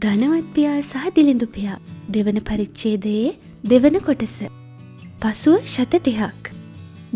ධනවත් පියා සහ දිලිඳු පියා දෙවන පරිච්ඡේදයේ දෙවන කොටස. පසුව ශත 30ක්.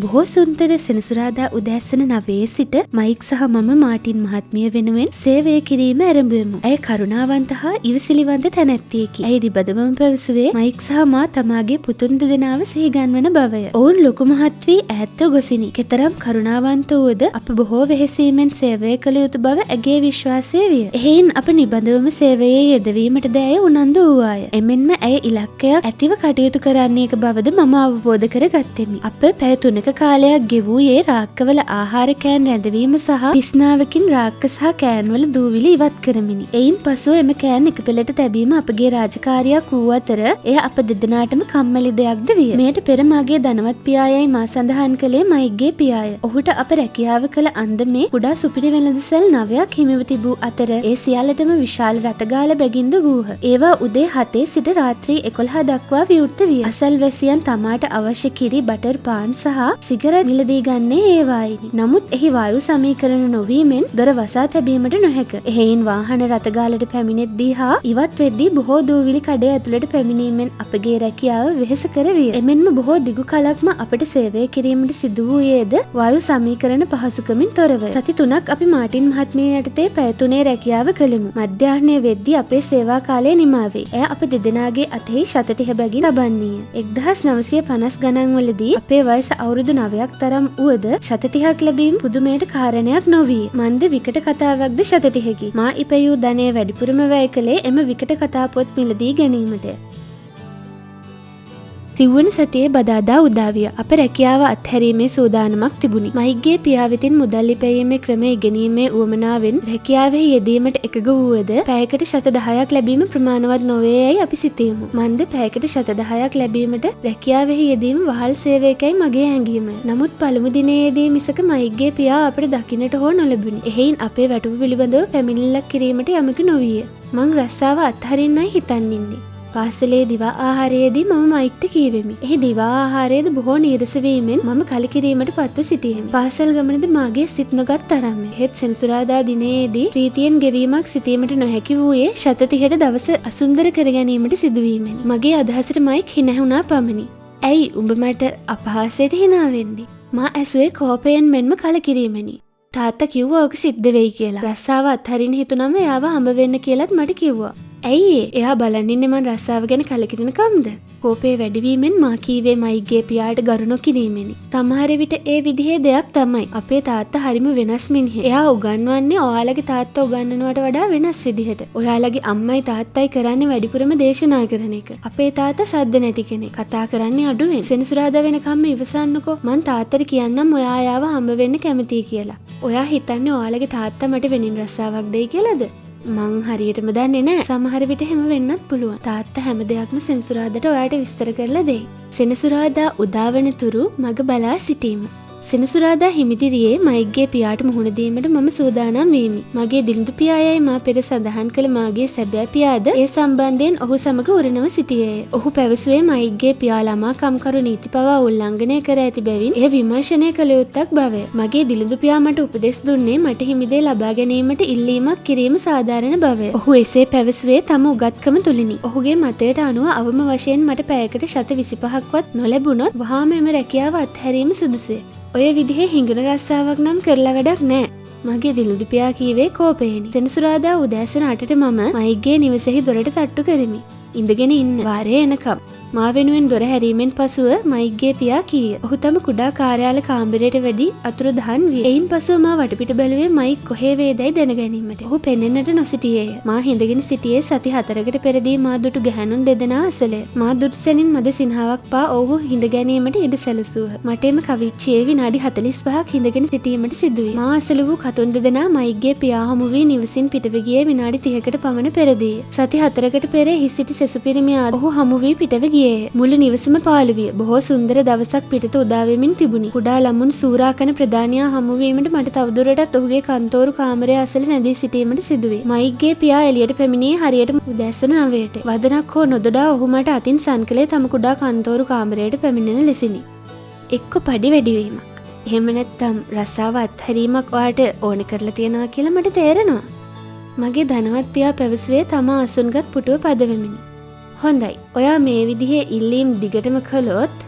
බොහෝ සුන්දර සෙනසුරාදා උදෑසන 9 සිට මයික් සහ මම මාටින් මහත්මිය වෙනුවෙන් සේවය කිරීම ආරම්භ. ඇය කරුණාවන්ත හා ඉවසිලිවන්ත තැනැත්තියකි. ඇය නිබඳවම පැවසුවේ මයික් සහ මා තමාගේ පුතුන් දෙදෙනාව සිහිගන්වන බවය. ඔවුන් ලොකු මහත් වී ඈත්ව ගොසිනි. කෙතරම් කරුණාවන්ත වූද අප බොහෝ වෙහෙසීමෙන් සේවය කළ යුතු බව ඇගේ විශ්වාසය විය. එහෙයින් අප නිබඳවම සේවයේ යෙදවීමටද ඇය උනන්දු වූවාය. එමෙන්ම ඇය ඉලක්කයක් ඇතිව කටයුතු කරන්නේක බවද මම අවබෝධ කරගත්තෙමි. අප පැය 3 කාලයක් ගෙවූයේ රාක්කවල ආහාර කෑන් රැඳවීම සහ පිස්නාවකින් රාක්ක සහ කෑන්වල දූවිලි ඉවත් කරමිනි. එයින් පසුව එම කෑන් එක පෙළට තැබීම අපගේ රාජකාරියක් වූ අතර එය අප දෙදෙනාටම කම්මැලි දෙයක්ද විය. මෙයට පෙර මගේ ධනවත් පියායයි මා සඳහන් කළේ මයික්ගේ පියාය. ඔහුට අප රැකියාව කළ අන්දමේ කුඩා සුපිරි වෙළඳසැල් 9ක් හිමිව තිබූ අතර ඒ සියල්ලටම විශාල රථගාල බැගින්ද වූහ. ඒවා උදේ 7 සිට රාත්‍රී 11 දක්වා විවෘත විය. අසල්වැසියන් තමාට අවශ්‍ය කිරි, බටර් පාන් සහ සිගරට් මිලදී ගන්නේ ඒවායිනි. නමුත් එහි වායු සමීකරණ නොවීමෙන් දොර වසා තැබීමට නොහැක. එහෙයින් වාහන රථගාලට පැමිණෙද්දී හා ඉවත් වෙද්දී බොහෝ දූවිලි කඩේ ඇතුළට පැමිණීමෙන් අපගේ රැකියාව වෙහෙසකර විය. එමෙන්ම බොහෝ දිගු කලක්ම අපට සේවය කිරීමට සිදු වූයේද වායු සමීකරණ පහසුකමින් තොරව. සති 3ක් අපි මාටින් මහත්මිය යටතේ පැය 3 රැකියාව කළෙමු. මධ්‍යාහ්නය වෙද්දී අපේ සේවා කාලය නිමා වේ. එය අප දෙදෙනාගේ අතෙහි ශත 30 බැගින් තබන්නීය. 1950 ගණන් වලදී අපේ වයස අවුරුදු 9ක් තරම් වුවද ශත 30ක් ලැබීම පුදුමයට කාරණයක් නොවිය. මන්ද විකට කතාවක්ද ශත 30කි. මා ඉපයූ ධනය වැඩිපුරම වැය කළේ එම විකට කතා පොත් මිලදී ගැනීමට. සිව්වන සතියේ බදාදා උදාවිය. අප රැකියාව අත්හැරීමේ සූදානමක් තිබුණි. මයික්ගේ පියා වෙතින් මුදල් ලිපැයීමේ ක්‍රම ඉගෙනීමේ උවමනාවෙන් රැකියාවේ යෙදීමට එකග වූවද පැයකට ශත 10ක් ලැබීම ප්‍රමාණවත් නොවේ යයි අපි සිතීමු. මන්ද පැයකට ශත 10ක් ලැබීමට රැකියාවේ යෙදීම වහල් සේවයකයි මගේ හැඟීම. නමුත් පළමු දිනයේදී මිසක මයික්ගේ පියා අපට දකින්නට හෝ නොලැබුණි. එහෙයින් අපේ වැටුප පිළිබඳව පැමිණිල්ලක් කිරීමට යමක නොවිය. මං රස්සාව අත්හරින්නයි හිතන්නේ. පාසලේ දිවා ආහාරයේදී මම මයික්ට කීවෙමි. එහි දිවා ආහාරයේද බොහෝ නීරස වීමෙන් මම කලකිරීමට පත්ව සිටියෙමි. පාසල් ගමනද මාගේ සිත් නොගත් තරම්ය. හෙත් සෙනසුරාදා දිනයේදී ප්‍රීතියෙන් ගෙවීමක් සිටීමට නොහැකි වූයේ ශත 30ට දවස අසුන්දර කර ගැනීමට සිදුවීමෙන්. මගේ අදහසට මයික් හිනැහුණා පමණි. ඇයි උඹ මට අපහාසයට hina වෙන්නේ? මා ඇසුවේ කෝපයෙන් මෙන්ම කලකිරීමෙනි. තාත්තා කිව්වා ඔක සිද්ධ වෙයි කියලා. රස්සාව අත්හරින්න හිතුනම එයාව හම්බ වෙන්න කියලාත් මට කිව්වා. ඇයි එයා බලන්නේ මං රස්සාව ගැන කලකිරෙන කම්ද? කෝපේ වැඩිවීමෙන් මා කීවේ මයික්ගේ පියාට ගරු නොකිරීමෙනි. සමහර විට ඒ විදිහේ දෙයක් තමයි. අපේ තාත්තා හරිම වෙනස් මිනිහෙක්. එයා උගන්වන්නේ ඔයාලගේ තාත්තා උගන්වනවට වඩා වෙනස් විදිහට. ඔයාලගේ අම්මයි තාත්තයි කරන්නේ වැඩිපුරම දේශනා කරන එක. අපේ තාත්තා සද්ද නැති කෙනෙක්. කතා කරන්නේ අඩුවෙන්. සෙනසුරාදා වෙනකම්ම ඉවසන්නකෝ. මං තාත්තට කියන්නම් ඔයා ආයාව හම්බ වෙන්න කැමතියි කියලා. ඔයා හිතන්නේ ඔයාලගේ තාත්තා මට වෙනින් රස්සාවක් දෙයි කියලාද? මං හරියටම දන්නේ නෑ. සමහර විට හැම වෙන්නත් පුළුවන්. තාත්තා හැම දෙයක්ම සෙනසුරාදාට ඔයාට විස්තර කරලා දෙයි. සෙනසුරාදා උදාවන තුරු මග බලා සිටීම. සෙනසුරාදා හිමිදිරියේ මයික්ගේ පියාට මුහුණ දීමට මම සූදානම් වෙමි. මගේ දිලිඳු පියායයි මා පෙර සඳහන් කළ මාගේ සැබෑ පියාද ඒ සම්බන්ධයෙන් ඔහු සමග උරණව සිටියේය. ඔහු පැවසුවේ මයික්ගේ පියා ළමා කම්කරු නීති පවා උල්ලංඝනය කර ඇති බැවින් එය විමර්ශනය කළ යුත්තක් බවය. මගේ දිලිඳු පියා මට උපදෙස් දුන්නේ මට හිමිදේ ලබා ගැනීමට ඉල්ලීමක් කිරීම සාධාරණ බවය. ඔහු එසේ පැවසුවේ තම උගත්කම තුලිනි. ඔහුගේ මතයට අනුව අවම වශයෙන් මට පැයකට ශත 25ක්වත් නොලැබුණොත් වහාම එම රැකියාව අත්හැරීම සුදුසුය. ඔය විදිහේ හිඟන රස්සාවක් නම් කරලා වැඩක් නෑ. මගේ දිලිඳු පියා කීවේ කෝපයෙනි. සෙනසුරාදා උදෑසන 8ට මම මයික්ගේ නිවසේහි දොරට තට්ටු කරමි. ඉඳගෙන ඉන්න. වාරේ එනකම්. මා වෙනුවෙන් දොර හැරීමෙන් පසුව මයික්ගේ පියා කීය. ඔහු තම කුඩා කාර්යාල කාමරයට වැඩි අතුරුදහන් විය. එයින් පසුව මා වටපිට බැලුවේ මයික් කොහේ වේදයි දැනගැනීමට. ඔහු පෙනෙන්නට නොසිටියේය. මා හිඳගෙන සිටියේ සති 4කට පෙරදී මා දුටු ගැහැණුන් දෙදෙනා අසලය. මා දුටු සැනින් මද සිනහාවක් පා ඔහු හිඳ ගැනීමට ඉඩ සැලසූහ. මට එම කවිච්චියේ විනාඩි 45ක් හිඳගෙන සිටීමට සිදුවේ. මා අසල වූ කතුන් දෙදෙනා මයික්ගේ පියා හමු වී නිවසින් පිටව ගියේ විනාඩි 30කට පමණ පෙරදීය. සති 4කට පෙර හිස් සිටි සෙසු පිරිමියා ඔහු හමු වී පිටව ගියේ. මුළු නිවසම පාළු විය. බොහෝ සුන්දර දවසක් පිටත උදා වෙමින් තිබුණි. කුඩා ළමුන් සූරා කන ප්‍රධානියා හමු වීමට මට තවදුරටත් ඔහුගේ කන්තෝරු කාමරය අසල නැදී සිටීමට සිදුවේ. මයික්ගේ පියා එළියට පැමිණියේ හරියට උදෑසන 9ට. වදනක් හෝ නොදොඩා ඔහු මට අතින් සන්කලේ තම කුඩා කන්තෝරු කාමරයට පැමිණෙන ලෙසිනි. එක්ක පඩි වැඩිවීමක්. එහෙම නැත්නම් රස්සාව අත්හැරීමක් ඔයාට ඕනේ කරලා තියනවා කියලා මට තේරෙනවා. මගේ ධනවත් පියා පැවසුවේ තමා අසුන්ගත් පුටුව පදවෙමිනි. හොඳයි, ඔයා මේ විදිහේ ඉල්ලීම් දිගටම කළොත්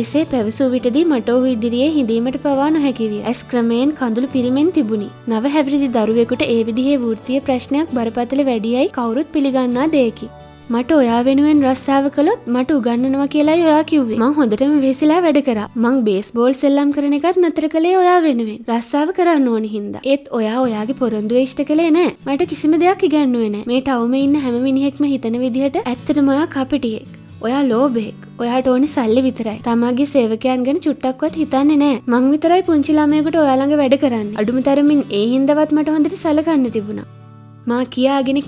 එසේ පැවසූ විටදී මට ඔහු ඉදිරියේ හිඳීමට පවා නොහැකි විය. ඇස් ක්‍රමයෙන් කඳුළු පිරීමෙන් තිබුණි. නව හැවිරිදි දරුවෙකුට ඒ විදිහේ වෘත්තීය ප්‍රශ්නයක් බරපතල වැඩියයි කවුරුත් පිළිගන්නා දෙයකි. මට ඔයා වෙනුවෙන් රස්සාව කළොත් මට උගන්වනවා කියලායි ඔයා කිව්වේ. මං හොඳටම වෙහෙසිලා වැඩ කරා. මං බේස්බෝල් සෙල්ලම් කරන එකත් නතර කළේ ඔයා වෙනුවෙන්. රස්සාව කරන්න ඕනි හින්දා. ඒත් ඔයා ඔයාගේ පොරොන්දුව ඉෂ්ට කළේ නෑ. මට කිසිම දෙයක් ඉගන්නුවේ නෑ. මේ ටවුමේ ඉන්න හැම මිනිහෙක්ම හිතන විදිහට ඇත්තටම ඔයා කපටියෙක්. ඔයා ලෝභයෙක්. ඔයාට ඕනි සල්ලි විතරයි. තමාගේ සේවකයන් ගැන චුට්ටක්වත් හිතන්නේ නෑ. මං විතරයි පුංචි ළමයෙකුට ඔයා ළඟ වැඩ කරන්නේ. අඩුම තරමින් ඒ හින්දාවත් මට හොඳට සලකන්න තිබුණා. මා කියාගෙන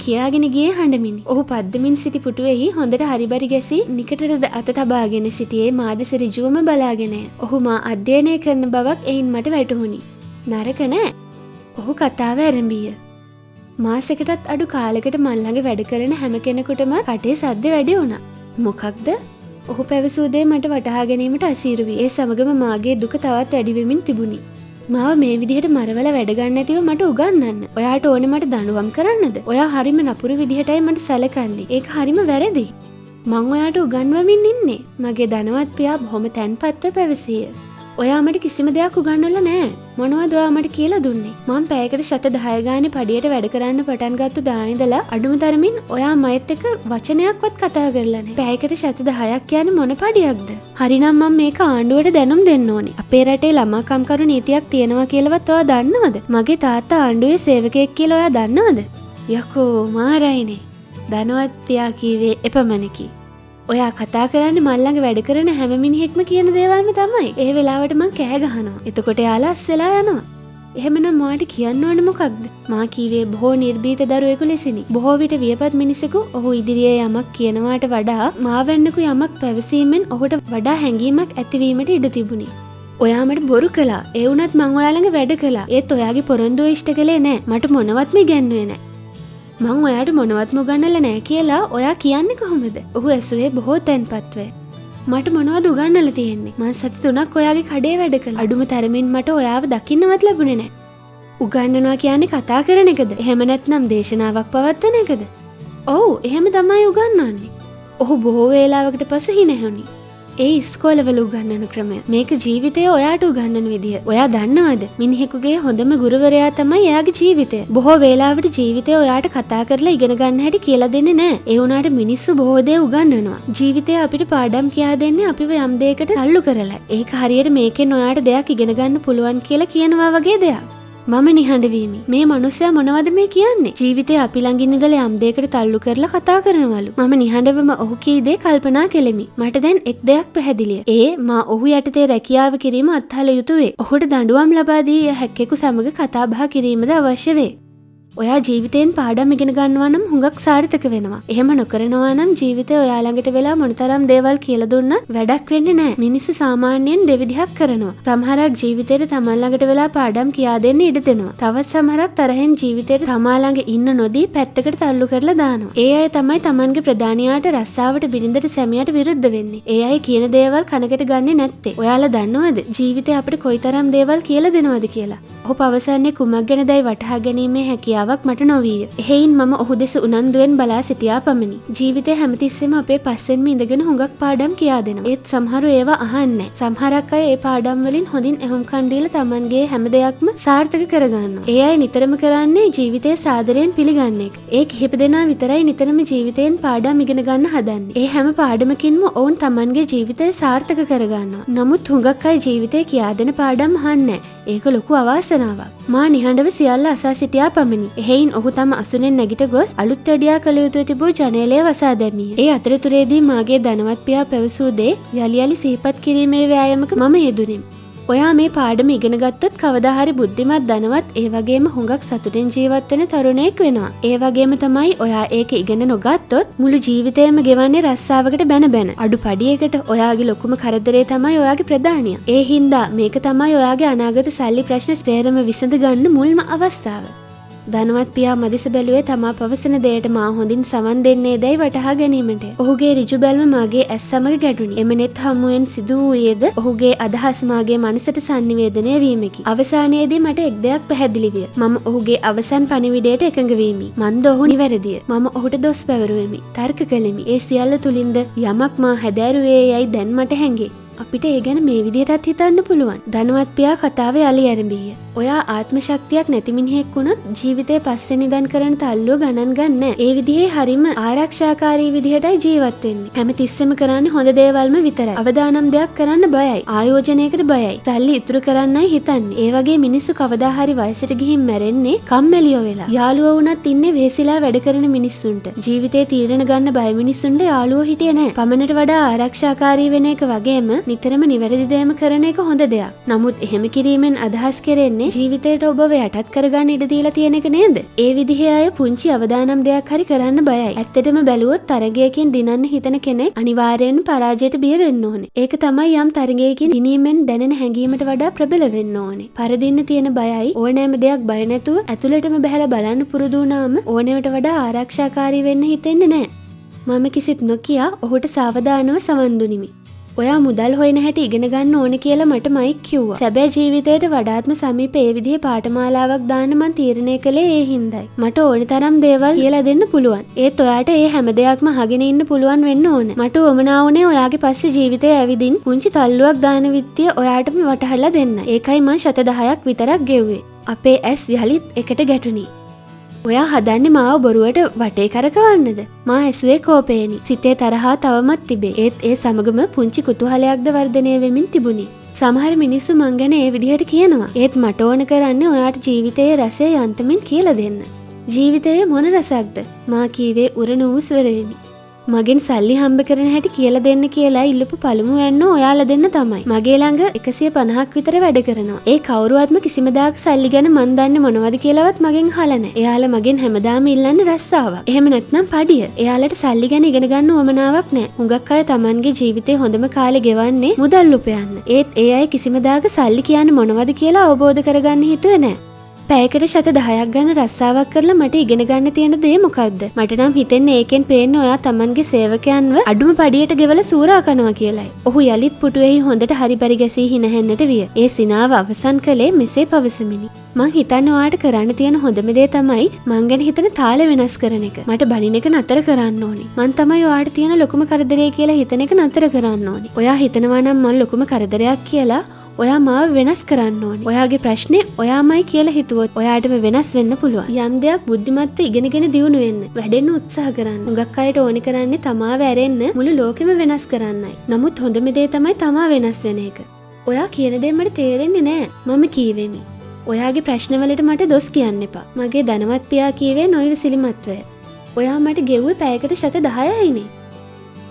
ගියේ හඬමිනි. ඔහු පද්දමින් සිටි පුටුවේහි හොඳට හරිබරි ගැසී නිකටද අත තබාගෙන සිටියේ මා දෙස ඍජුවම බලාගෙනය. ඔහු මා අධ්‍යයනය කරන බවක් එයින් මට වැටහුණි. නරක නෑ. ඔහු කතාව ආරම්භිය. මාසෙකටත් අඩු කාලෙකට මන් ළඟ වැඩ කරන හැම කෙනෙකුටම කටේ සද්ද වැඩි වුණා. මොකක්ද? ඔහු පැවසූ දේ මට වටහා ගැනීමට අසීරු වී ඒ සමගම මාගේ දුක තවත් වැඩි වෙමින් තිබුණි. මාව මේ විදිහට මරවල වැඩ ගන්න නැතිව මට උගන්වන්න. ඔයාට ඕනේ මට දඬුවම් කරන්නද? ඔයා හරිම නපුරු විදිහටයි මට සැලකන්නේ. ඒක හරිම වැරදි. මං ඔයාට උගන්වමින් ඉන්නේ. මගේ ධනවත් පියා බොහොම තැන්පත්ව පැවසිය. ඔයා මට කිසිම දෙයක් උගන්වලා නෑ. මොනවද ඔයා මට කියලා දුන්නේ? මං පැයකට ශත 10 ගානේ පඩියට වැඩ කරන්න පටන් ගත්තු දා ඉඳලා අඩුම තරමින් ඔයා මයත් එක්ක වචනයක්වත් කතා කරලා නෑ. පැයකට ශත 10ක් කියන්නේ මොන පඩියක්ද? හරිනම් මම මේක ආණ්ඩුවට දැනුම් දෙන්න ඕනේ. අපේ රටේ ළමා කම්කරු නීතියක් තියෙනවා කියලාවත් ඔයා දන්නවද? මගේ තාත්තා ආණ්ඩුවේ සේවකයෙක් කියලා ඔයා දන්නවද? යකෝ මාරයිනේ. ධනවත් පියා කීවේ එපමණකි. ඔයා කතා කරන්නේ මල් ළඟ වැඩ කරන හැම මිනිහෙක්ම කියන දේවල්ම තමයි. ඒ වෙලාවට මං කෑ ගහනවා. එතකොට එයාලා අස්සලා යනවා. එහෙමනම් මාට කියන්න ඕනේ මොකක්ද? මා කීවේ බොහෝ නිර්භීත දරුවෙකු ලෙසිනි. බොහෝ විට වියපත් මිනිසෙකු ඔහු ඉදිරියේ යමක් කියනවාට වඩා මා වෙන්නකු යමක් පැවසීමෙන් ඔහුට වඩා හැඟීමක් ඇතිවීමට ඉඩ තිබුණි. ඔයා මට බොරු කළා. ඒ වුණත් මං ඔයා ළඟ වැඩ කළා. ඒත් ඔයාගේ පොරොන්දුව ඉෂ්ට කළේ නෑ. මට මොනවත්ම ඉගැන්නුවේ නෑ. මං ඔයාට මොනවත්ම උගන්නලා නෑ කියලා ඔයා කියන්නේ කොහොමද? ඔහු ඇසුවේ බොහෝ තැන්පත්ව. මට මොනවද උගන්නලා තියෙන්නේ? මං සති 3ක් ඔයාගේ කඩේ වැඩ කළා. අඩුම තරමින් මට ඔයාව දකින්නවත් ලැබුණේ නෑ. උගන්නනවා කියන්නේ කතා කරන එකද? එහෙම නැත්නම් දේශනාවක් පවත්වන එකද? ඔව්, එහෙම තමයි උගන්වන්නේ. ඔහු බොහෝ වේලාවකට පසු හිනැහුණි. ඒ ඉස්කෝලවල උගන්නන ක්‍රමය. මේක ජීවිතය ඔයාට උගන්නන විදිය. ඔයා දන්නවද? මිනිහෙකුගේ හොඳම ගුරුවරයා තමයි එයාගේ ජීවිතය. බොහෝ වේලාවට ජීවිතය ඔයාට කතා කරලා ඉගෙන ගන්න හැටි කියලා දෙන්නේ නැහැ. ඒ වුණාට මිනිස්සු බොහෝ දේ උගන්වනවා. ජීවිතය අපිට පාඩම් කියා දෙන්නේ අපිව යම් දෙයකට තල්ලු කරලා. ඒක හරියට මේකෙන් ඔයාට දෙයක් ඉගෙන ගන්න පුළුවන් කියලා කියනවා වගේ දෙයක්. මම නිහඬ වීමි. මේ මිනිස්සයා මොනවද මේ කියන්නේ? ජීවිතේ අපි ළඟින් ඉඳලා යම් දෙයකට තල්ලු කරලා කතා කරනවලු. මම නිහඬවම ඔහු කී දේ කල්පනා කෙලෙමි. මට දැන් එක් දෙයක් පැහැදිලිය. මා ඔහු යටතේ රැකියාව කිරීම අත්හල යුතුය. ඔහුට දඬුවම් ලබා දී හැක්කෙකු සමග කතා බහ කිරීමද අවශ්‍ය වේ. ඔයා ජීවිතයෙන් පාඩම් ඉගෙන ගන්නවා නම් හුඟක් සාර්ථක වෙනවා. එහෙම නොකරනවා නම් ජීවිතේ ඔයා ළඟට වෙලා මොනතරම් දේවල් කියලා දුන්නත් වැඩක් වෙන්නේ නැහැ. මිනිස්සු සාමාන්‍යයෙන් දෙවිදිහක් කරනවා. සමහරක් ජීවිතේට තමන් ළඟට වෙලා පාඩම් කියා දෙන්න ඉඩ දෙනවා. තවත් සමහරක් තරහෙන් ජීවිතේට තමා ළඟ ඉන්න නොදී පැත්තකට තල්ලු කරලා දානවා. ඒ අය තමයි තමන්ගේ ප්‍රධානියාට රස්සාවට බිරිඳට සැමියාට විරුද්ධ වෙන්නේ. ඒ අය කියන දේවල් කනකට ගන්නේ නැත්තේ. ඔයාලා දන්නවද ජීවිතේ අපිට කොයිතරම් දේවල් කියලා දෙනවද කියලා? ඔහු පවසන්නේ කුමක් ගැනදයි වටහා ගැනීමේ හැකියාවක් මට නොවිය. එහෙයින් මම ඔහු දෙස උනන්දුවෙන් බලා සිටියා පමණි. ජීවිතේ හැමතිස්සෙම අපේ පස්සෙන්ම ඉඳගෙන හුඟක් පාඩම් කියා දෙනවා. ඒත් සමහරු ඒවා අහන්නේ. සමහරක් අය ඒ පාඩම් වලින් හොඳින් එහුම්කන් දීලා Tamanගේ හැම දෙයක්ම සාර්ථක කරගන්නවා. ඒ අය නිතරම කරන්නේ ජීවිතේ සාදරයෙන් පිළිගන්න එක. ඒ කිහිප දෙනා විතරයි නිතරම ජීවිතයෙන් පාඩම් ඉගෙන ගන්න හදන්නේ. ඒ හැම පාඩමකින්ම ඔවුන් Tamanගේ ජීවිතය සාර්ථක කරගන්නවා. නමුත් හුඟක් අය ජීවිතේ කියා දෙන පාඩම් අහන්නේ. ඒක ලොකු අවාසනාවක්. මා නිහඬව සියල්ල අසා සිටියා පමණි. එහෙයින් ඔහු තම අසුනෙන් නැගිට ගොස් අලුත් වැඩියා කළ යුතු තිබූ ජනේලය වසා දැමීය. ඒ අතරතුරේදී මාගේ ධනවත් පියා පැවසූ දේ යලි යලි සිහිපත් කිරීමේ ව්‍යායාමක මම යෙදුණෙමි. ඔයා මේ පාඩම ඉගෙන ගත්තොත් කවදා හරි බුද්ධිමත් ධනවත් ඒ වගේම හුඟක් සතුටින් ජීවත් වෙන තරුණයෙක් වෙනවා. ඒ වගේම තමයි ඔයා ඒක ඉගෙන නොගත්තොත් මුළු ජීවිතේම ගෙවන්නේ රස්සාවකට බැන බැන. අඩු පඩියකට ඔයාගේ ලොකුම කරදරේ තමයි ඔයාගේ ප්‍රධානිය. ඒ හින්දා මේක තමයි ඔයාගේ අනාගත සල්ලි ප්‍රශ්න සේරම විසඳ ගන්න මුල්ම අවස්ථාව. ධනවත් පියා මදිස බැලුවේ තමා පවසන දෙයට මා හොඳින් සවන් දෙන්නේ දැයි වටහා ගැනීමට. ඔහුගේ ඍජු බැල්ම මාගේ ඇස් සමග ගැටුණි. එම net හමුවෙන් සිදු වූයේද ඔහුගේ අදහස් මාගේ මනසට සංනිවේදනය වීමකි. අවසානයේදී මට එක් දෙයක් පැහැදිලි විය. මම ඔහුගේ අවසන් පණිවිඩයට එකඟ වීමි. මන්ද ඔහු නිවැරදිය. මම ඔහුට දොස් පැවරුවෙමි. තර්ක කළෙමි. ඒ සියල්ල තුලින්ද යමක් මා හැදෑරුවේ යයි දැන් මට හැඟේ. අපිට ඒ ගැන මේ විදිහටත් හිතන්න පුළුවන්. ධනවත් පියා කතාව යලි ඇරඹීය. ඔයා ආත්ම ශක්තියක් නැති මිනිහෙක් වුණත් ජීවිතේ පස්සේ නිදන් කරන තල්ලුව ගණන් ගන්න. ඒ විදිහේ හරිම ආරක්ෂාකාරී විදිහටයි ජීවත් වෙන්නේ. හැමතිස්සෙම කරන්නේ හොඳ දේවල්ම විතරයි. අවදානම් දෙයක් කරන්න බයයි. ආයෝජනයකට බයයි. සල්ලි ඉතුරු කරන්නයි හිතන්නේ. ඒ වගේ මිනිස්සු කවදා හරි වයසට ගිහින් මැරෙන්නේ කම්මැලියෝ වෙලා. යාළුවෝ වුණත් ඉන්නේ වෙහෙසිලා වැඩ කරන මිනිස්සුන්ට. ජීවිතේ තීරණ ගන්න බය මිනිස්සුන්ට යාළුවෝ හිටියේ නැහැ. පමණට වඩා ආරක්ෂාකාරී වෙන එක වගේම නිතරම නිවැරදි දේම කරන එක හොඳ දෙයක්. නමුත් එහෙම කිරීමෙන් අදහස් කරන්නේ ජීවිතයට ඔබව යටත් කරගන්න ඉඩ දීලා තියෙන එක නේද? ඒ විදිහේ අය පුංචි අවදානම් දෙයක් හරි කරන්න බයයි. ඇත්තටම බැලුවොත් තරගයකින් දිනන්න හිතන කෙනෙක් අනිවාර්යයෙන්ම පරාජයට බිය වෙන්න ඕනේ. ඒක තමයි යම් තරගයකින් දිනීමෙන් දැනෙන හැඟීමට වඩා ප්‍රබල වෙන්න ඕනේ. පරදින්න තියෙන බයයි ඕනෑම දෙයක් බය නැතුව ඇතුළටම බහැලා බලන්න පුරුදු වුණාම ඕනෑමට වඩා ආරක්ෂාකාරී වෙන්න හිතෙන්නේ නැහැ. මම කිසිත් නොකියා ඔහුට සාවධානව සවන් දුනිමි. ඔයා මුදල් හොයන හැටි ඉගෙන ගන්න ඕනේ කියලා මට මයික් කිව්වා. සැබෑ ජීවිතයට වඩාත්ම සමීප ඒ විදිහේ පාඨමාලාවක් දාන්න මං තීරණය කළේ ඒ හින්දායි. මට ඕන තරම් දේවල් කියලා දෙන්න පුළුවන්. ඒත් ඔයාට ඒ හැම දෙයක්ම අහගෙන ඉන්න පුළුවන් වෙන්න ඕන. මට උවමනා වුණේ ඔයාගේ පස්සේ ජීවිතේ ඇවිදින් පුංචි තල්ලුවක් දාන විත්තිය ඔයාටම වටහලා දෙන්න. ඒකයි මං 10ක් විතරක් ගෙව්වේ. අපේ ඇස් යලිත් එකට ගැටුණි. ඔයා හදන්නේ මාව බොරුවට වටේ කරකවන්නද? මා ඇසුවේ කෝපේනි. සිතේ තරහා තවමත් තිබේ. ඒත් ඒ සමගම පුංචි කුතුහලයක්ද වර්ධනය වෙමින් තිබුණි. සමහර මිනිස්සු මං ගැන ඒ විදිහට කියනවා. ඒත් මට ඕන කරන්නේ ඔයාට ජීවිතයේ රසය යන්තමින් කියලා දෙන්න. ජීවිතයේ මොන රසක්ද? මා කීවේ උරණ වූ ස්වරයෙනි. මගෙන් සල්ලි හම්බ කරන හැටි කියලා දෙන්න කියලා ඉල්ලපු පළමු වැන්නෝ ඔයාලා දෙන්න තමයි. මගේ ළඟ 150ක් විතර වැඩ කරනවා. ඒ කවුරුවත්ම කිසිම දායක සල්ලි ගැන මන් දන්නේ මොනවද කියලාවත් මගෙන් අහලා නැහැ. එයාලා මගෙන් හැමදාම ඉල්ලන්නේ රස්සාවක්. එහෙම නැත්නම් පඩිය. එයාලට සල්ලි ගැන ඉගෙන ගන්න උවමනාවක් නැහැ. හුඟක් අය Tamanගේ ජීවිතේ හොඳම කාලේ ගෙවන්නේ මුදල් උපයන්න. ඒත් ඒ අය කිසිම දායක සල්ලි කියන්නේ මොනවද කියලා අවබෝධ කරගන්න හිතුවේ නැහැ. පැයකට 10ක් ගන්න රස්සාවක් කරලා මට ඉගෙන ගන්න තියෙන දේ මොකද්ද? මට නම් හිතෙන්නේ ඒකෙන් පේන්නේ ඔයා Tamanගේ සේවකයන්ව අඩුම පඩියට ගෙවලා සූරා කරනවා කියලායි. ඔහු යලිත් පුටුවේහි හොඳට හරිපරි ගැසී හිනහෙන්නට විය. ඒ සිනාව අවසන් කළේ මෙසේ පවසමිනි. මං හිතන්නේ ඔයාට කරන්න තියෙන හොඳම දේ තමයි මං ගැන හිතන තාල වෙනස් කරන එක. මට බනින එක නතර කරන්න ඕනි. මං තමයි ඔයාට තියෙන ලොකුම කරදරය කියලා හිතන එක නතර කරන්න ඕනි. ඔයා හිතනවා නම් මං ලොකුම කරදරයක් කියලා ඔයා මාව වෙනස් කරන්න ඕනේ. ඔයාගේ ප්‍රශ්නේ ඔයාමයි කියලා හිතුවොත් ඔයාටම වෙනස් වෙන්න පුළුවන්. යම් දෙයක් බුද්ධිමත්ව ඉගෙනගෙන දියුණු වෙන්න, වැඩෙන්න උත්සාහ කරන්න. හුඟක් අයට ඕනි කරන්නේ තමාව ඇරෙන්න මුළු ලෝකෙම වෙනස් කරන්නයි. නමුත් හොඳම දේ තමයි තමා වෙනස් වෙන එක. ඔයා කියන දේ මට තේරෙන්නේ නැහැ. මම කීවෙමි. ඔයාගේ ප්‍රශ්නවලට මට දොස් කියන්න එපා. මගේ ධනවත් පියා කීවේ නොයිවසිලිමත්වය. ඔයා මට ගෙව්වේ පැයකට 10යිනේ.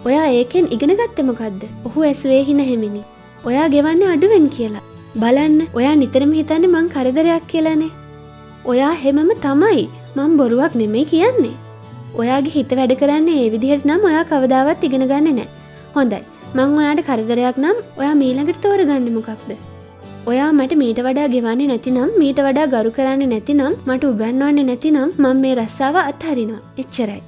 ඔයා ඒකෙන් ඉගෙන ගත්තේ මොකද්ද? ඔහු ඇසුවේ හින හැමිනි. ඔයා ගෙවන්නේ අඩුවෙන් කියලා. බලන්න, ඔයා නිතරම හිතන්නේ මං කරදරයක් කියලානේ. ඔයා හැමම තමයි. මං බොරුවක් නෙමෙයි කියන්නේ. ඔයාගේ හිත වැඩ කරන්නේ ඒ විදිහට නම් ඔයා කවදාවත් ඉගෙන ගන්නේ නැහැ. හොඳයි. මං ඔයාට කරදරයක් නම් ඔයා ඊළඟට තෝරගන්නේ මොකක්ද? ඔයා මට මීට වඩා ගෙවන්නේ නැතිනම්, මීට වඩා ගරු කරන්නේ නැතිනම්, මට උගන්වන්නේ නැතිනම් මම මේ රස්සාව අත්හරිනවා. එච්චරයි.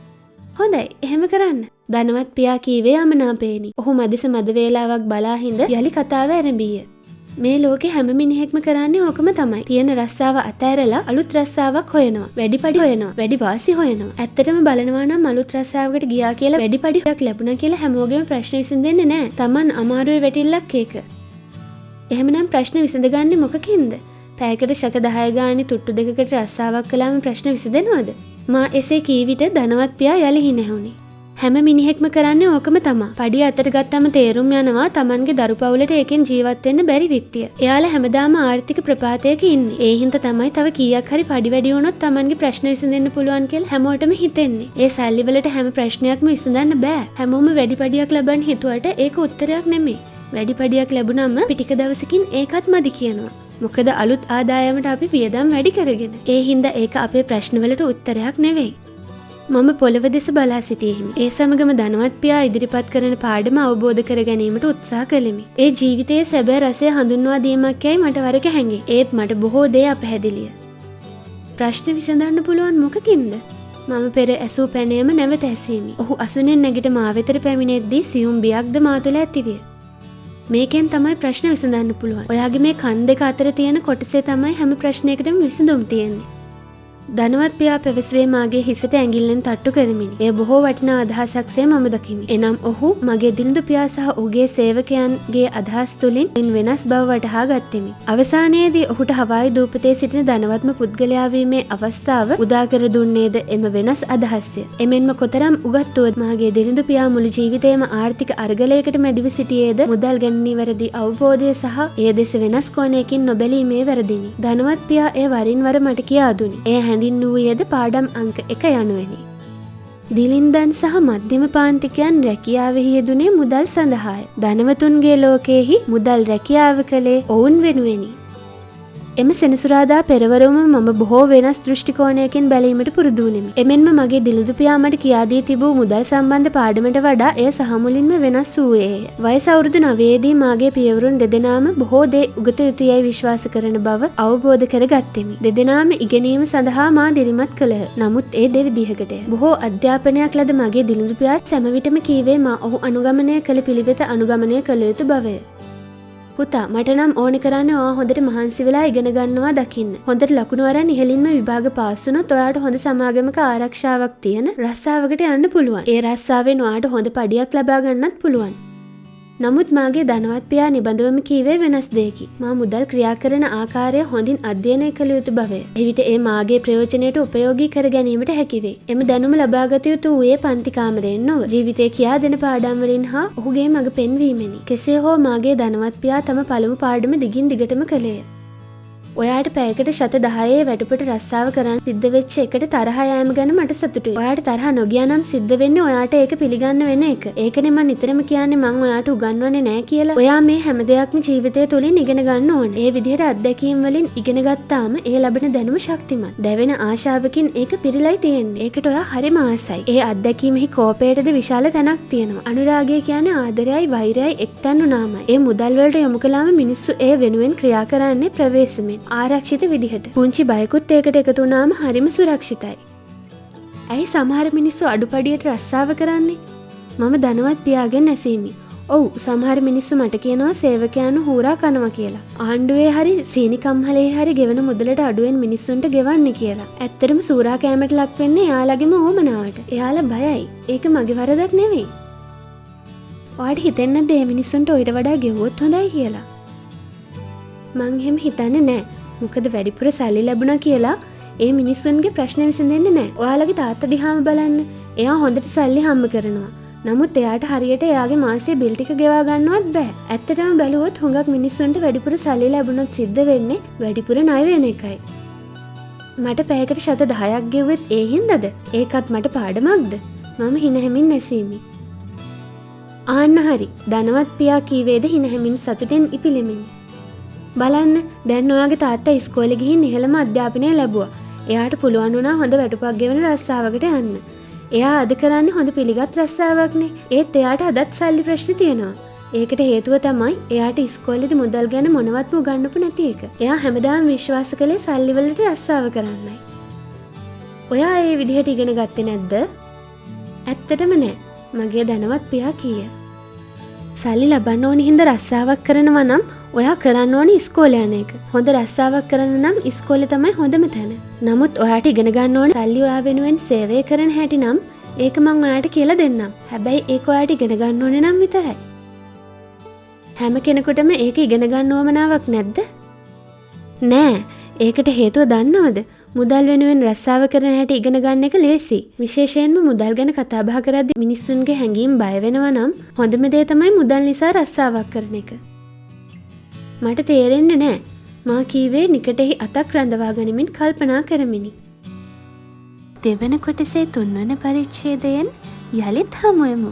හොඳයි, එහෙම කරන්න. ධනවත් පියා කීවේ යමනාපේනි. ඔහු මදිස මද වේලාවක් බලා හිඳ යලි කතාව ආරම්භීය. මේ ලෝකේ හැම මිනිහෙක්ම කරන්නේ ඕකම තමයි. තියෙන රස්සාව අතෑරලා අලුත් රස්සාවක් හොයනවා. වැඩිපඩි හොයනවා. වැඩි වාසි හොයනවා. ඇත්තටම බලනවා නම් අලුත් රස්සාවකට ගියා කියලා වැඩිපඩියක් ලැබුණා කියලා හැමෝගෙම ප්‍රශ්න විසඳෙන්නේ නැහැ. Taman අමාරුවේ වැටිල්ලක් ඒක. එහෙමනම් ප්‍රශ්න විසඳගන්නේ මොකකින්ද? පැයකට 10 ගානේ තුට්ටු දෙකකට රස්සාවක් කළාම ප්‍රශ්න විසඳෙනවද? මා එසේ කී විට ධනවත් පියා යලි හිනැහුණි. හැම මිනිහෙක්ම කරන්නේ ඕකම තමා. පඩිය අතට ගත්තම තේරුම් යනවා Tamanගේ දරු පවුලට ඒකෙන් ජීවත් වෙන්න බැරි විත්තිය. එයාලා හැමදාම ආර්ථික ප්‍රපාතයක ඉන්නේ. ඒ හින්දා තමයි තව කීයක් හරි පඩි වැඩි වුණොත් Tamanගේ ප්‍රශ්න විසඳෙන්න පුළුවන් කියලා හැමෝටම හිතෙන්නේ. ඒ සල්ලි වලට හැම ප්‍රශ්නයක්ම විසඳන්න බෑ. හැමෝම වැඩි පඩියක් ලබන්න හිතුවට ඒක උත්තරයක් නෙමෙයි. වැඩි පඩියක් ලැබුණාම ටික දවසකින් ඒකත් මදි කියනවා. මොකද අලුත් ආදායමට අපි වියදම් වැඩි කරගෙන. ඒ හින්දා ඒක අපේ ප්‍රශ්නවලට උත්තරයක් නෙවෙයි. මම පොළව දෙස බලා සිටියෙමි. ඒ සමගම ධනවත් පියා ඉදිරිපත් කරන පාඩම අවබෝධ කර ගැනීමට උත්සාහ කළෙමි. ඒ ජීවිතයේ සැබෑ රසය හඳුන්වා දීමක් යයි මට වරක හැඟේ. ඒත් මට බොහෝ දේ අපැහැදිලිය. ප්‍රශ්න විසඳන්න පුළුවන් මොකකින්ද? මම පෙර ඇසූ පැනයම නැවත ඇසීමි. ඔහු අසුනෙන් නැගිට මා වෙතට පැමිණෙද්දී සියුම් බියක්ද මා තුළ ඇතිවිය. මේකෙන් තමයි ප්‍රශ්න විසඳන්න පුළුවන්. ඔයාගේ මේ කන් දෙක අතර තියෙන කොටසේ තමයි හැම ප්‍රශ්නයකටම විසඳුම් තියෙන්නේ. ධනවත් පියා පැවසුවේ මාගේ හිසට ඇඟිල්ලෙන් තට්ටු කරමිනි. එය බොහෝ වටිනා අදහසක්සේ මම දකිමි. එනම් ඔහු මගේ දිලිඳු පියා සහ ඔහුගේ සේවකයන්ගේ අදහස් තුලින් වෙනස් බව වටහා ගත්තෙමි. අවසානයේදී ඔහුට හවායි දූපතේ සිටින ධනවත්ම පුද්ගලයා වීමේ අවස්ථාව උදා කර දුන්නේද එම වෙනස් අදහස්ය. එමෙන්ම කොතරම් උගත්තුවත් මාගේ දිලිඳු පියා මුළු ජීවිතේම ආර්ථික අර්ගලයකට මැදිව සිටියේද මුදල් ගැන නිවැරදි අවබෝධය සහ ඒ දෙස වෙනස් කෝණයකින් නොබැලීමේ වැරදිනි. ධනවත් පියා එය වරින් වර මට කියා දුනි. එය හැඳින්වූයේද පාඩම් අංක 1 යනුවෙනි. දිලින්දන් සහ මධ්‍යම පාන්තිකයන් රැකියාවෙහි යෙදුනේ මුදල් සඳහාය. ධනවතුන්ගේ ලෝකයෙහි මුදල් රැකියාව කළේ ඔවුන් වෙනුවෙනි. එම සෙනසුරාදා පෙරවරුම මම බොහෝ වෙනස් දෘෂ්ටි කෝණයකින් බැලීමට පුරුදු වුනිමි. එමෙන්ම මගේ දිලිඳු පියා මට කියා දී තිබූ මුදල් සම්බන්ධ පාඩමට වඩා එය සහ මුලින්ම වෙනස් වූයේය. වයස අවුරුදු 9 දී මාගේ පියවරුන් දෙදෙනාම බොහෝ දේ උගත යුතුයයි විශ්වාස කරන බව අවබෝධ කරගත්තෙමි. දෙදෙනාම ඉගෙනීම සඳහා මා දිරිමත් කළහ. නමුත් ඒ දෙවිදිහකටය. බොහෝ අධ්‍යාපනයක් ලද මගේ දිලිඳු පියා සෑම විටම කීවේ මා ඔහු අනුගමනය කළ පිළිවෙත අනුගමනය කළ යුතු බවය. පුතා මට නම් ඕනි කරන්නේ ඔයා හොඳට මහන්සි වෙලා ඉගෙන ගන්නවා දකින්න. හොඳට ලකුණු අරන් ඉහළින්ම විභාග පාස් වුණොත් ඔයාට හොඳ සමාගමක ආරක්ෂාවක් තියෙන රස්සාවකට යන්න පුළුවන්. ඒ රස්සාවෙන් ඔයාට හොඳ පඩියක් ලබා ගන්නත් පුළුවන්. නමුත් මාගේ ධනවත් පියා නිබඳවම කීවේ වෙනස් දෙයකි. මා මුදල් ක්‍රියා කරන ආකාරය හොඳින් අධ්‍යයනය කළ යුතු බවය. එවිට ඒ මාගේ ප්‍රයෝජනයට උපයෝගී කර ගැනීමට හැකි වේ. එම දැනුම ලබාගත යුතු වූයේ පන්ති කාමරයෙන් නොව ජීවිතේ කියා දෙන පාඩම් වලින් හා ඔහුගේ මඟ පෙන්වීමෙනි. කෙසේ හෝ මාගේ ධනවත් පියා තම පළමු පාඩම දිගින් දිගටම කළේය. ඔයාට පැයකට ශත 10 වැටුපට රස්සාව කරන්න සිද්ධ වෙච්ච එකට තරහ යෑම ගැන මට සතුටුයි. ඔයාට තරහ නොගියා නම් සිද්ධ වෙන්නේ ඔයාට ඒක පිළිගන්න වෙන එක. ඒකනේ මම නිතරම කියන්නේ මං ඔයාට උගන්වන්නේ නැහැ කියලා. ඔයා මේ හැම දෙයක්ම ජීවිතය තුළින් ඉගෙන ගන්න ඕනේ. ඒ විදිහට අත්දැකීම් වලින් ඉගෙන ගත්තාම ඒ ලැබෙන දැනුම ශක්තිමත්. දැවෙන ආශාවකින් ඒක පිරීලයි තියෙන්නේ. ඒකට ඔයා හරිම ආසයි. ඒ අත්දැකීමෙහි කෝපයටද විශාල තැනක් තියෙනවා. අනුරාගය කියන්නේ ආදරයයි වෛරයයි එක්තැන් වුණාමයි. ඒ මුදල් වලට යොමු කළාම මිනිස්සු ඒ වෙනුවෙන් ක්‍රියා කරන්නේ ප්‍රවේශමෙන්. ආරක්ෂිත විදිහට. පුංචි බයකුත් ඒකට එකතු වුණාම හරිම සුරක්ෂිතයි. ඇයි සමහර මිනිස්සු අඩුපඩියට රස්සාව කරන්නේ? මම ධනවත් පියාගෙන් ඇසීමි. ඔව් සමහර මිනිස්සු මට කියනවා සේවකයන්ව හූරා කනවා කියලා. ආණ්ඩුවේ හරි සීනි කම්හලේ හරි ගෙවන මුදලට අඩුවෙන් මිනිස්සුන්ට ගෙවන්නේ කියලා. ඇත්තටම සූරා කෑමට ලක් වෙන්නේ එයාලගේම ඕමනාවට. එයාලා බයයි. ඒක මගේ වරදක් නෙවෙයි. ඔයාට හිතෙන්නේ නැද්ද මේ මිනිස්සුන්ට ඊට වඩා ගෙවුවොත් හොඳයි කියලා? මං එහෙම හිතන්නේ නැහැ. මොකද වැඩිපුර සල්ලි ලැබුණා කියලා ඒ මිනිස්සුන්ගේ ප්‍රශ්න විසඳෙන්නේ නැහැ. ඔයාලගේ තාත්තා දිහාම බලන්න. එයා හොඳට සල්ලි හම්බ කරනවා. නමුත් එයාට හරියට එයාගේ මාසයේ බිල් ටික ගෙවා ගන්නවත් බෑ. ඇත්තටම බැලුවොත් හුඟක් මිනිස්සුන්ට වැඩිපුර සල්ලි ලැබුණොත් සිද්ධ වෙන්නේ වැඩිපුර ණය වෙන එකයි. මට පැයකට ශත 10ක් ගෙවුවෙත් ඒ හින්දාද? ඒකත් මට පාඩමක්ද? මම හිනහැමින් නැසීමි. ආන්න හරි. ධනවත් පියා කීවේද හිනහැමින් සතුටෙන් ඉපිලෙමින්. බලන්න දැන් ඔයාගේ තාත්තා ඉස්කෝලේ ගිහින් ඉහළම අධ්‍යාපනය ලැබුවා. එයාට පුළුවන් වුණා හොඳ වැටුපක් ගෙවන රස්සාවකට යන්න. එයා අද කරන්නේ හොඳ පිළිගත් රස්සාවක්නේ. ඒත් එයාට අදත් සල්ලි ප්‍රශ්න තියෙනවා. ඒකට හේතුව තමයි එයාට ඉස්කෝලේදී මුදල් ගැන මොනවත්ම උගන්වපු නැති එක. එයා හැමදාම විශ්වාස කළේ සල්ලි වලට රස්සාව කරන්නයි. ඔයා ඒ විදිහට ඉගෙන ගත්තේ නැද්ද? ඇත්තටම නෑ. මගේ ධනවත් පියා කීය. සල්ලි ලබන්න ඕනි හින්දා රස්සාවක් කරනවා නම් ඔයා කරන්න ඕනි ඉස්කෝලේ යන එක. හොඳ රස්සාවක් කරන්න නම් ඉස්කෝලේ තමයි හොඳම තැන. නමුත් ඔයාට ඉගෙන ගන්න ඕන සල්ලි ඔයා වෙනුවෙන් සේවය කරන හැටි නම් ඒක මං ඔයාට කියලා දෙන්නම්. හැබැයි ඒක ඔයාට ඉගෙන ගන්න ඕනේ නම් විතරයි. හැම කෙනෙකුටම ඒක ඉගෙන ගන්න ඕමනාවක් නැද්ද? නෑ. ඒකට හේතුව දන්නවද? මුදල් වෙනුවෙන් රස්සාව කරන හැටි ඉගෙන ගන්න එක ලේසි. විශේෂයෙන්ම මුදල් ගැන කතා බහ කරද්දී මිනිස්සුන්ගේ හැඟීම් බය වෙනවා නම් හොඳම දේ තමයි මුදල් නිසා රස්සාවක් කරන එක. මට තේරෙන්නේ නෑ. මා කීවේ නිකටෙහි අතක් රඳවා ගනිමින් කල්පනා කරමිනි. දෙවන කොටසේ 3 වන පරිච්ඡේදයෙන් යලිත් හමුවෙමු.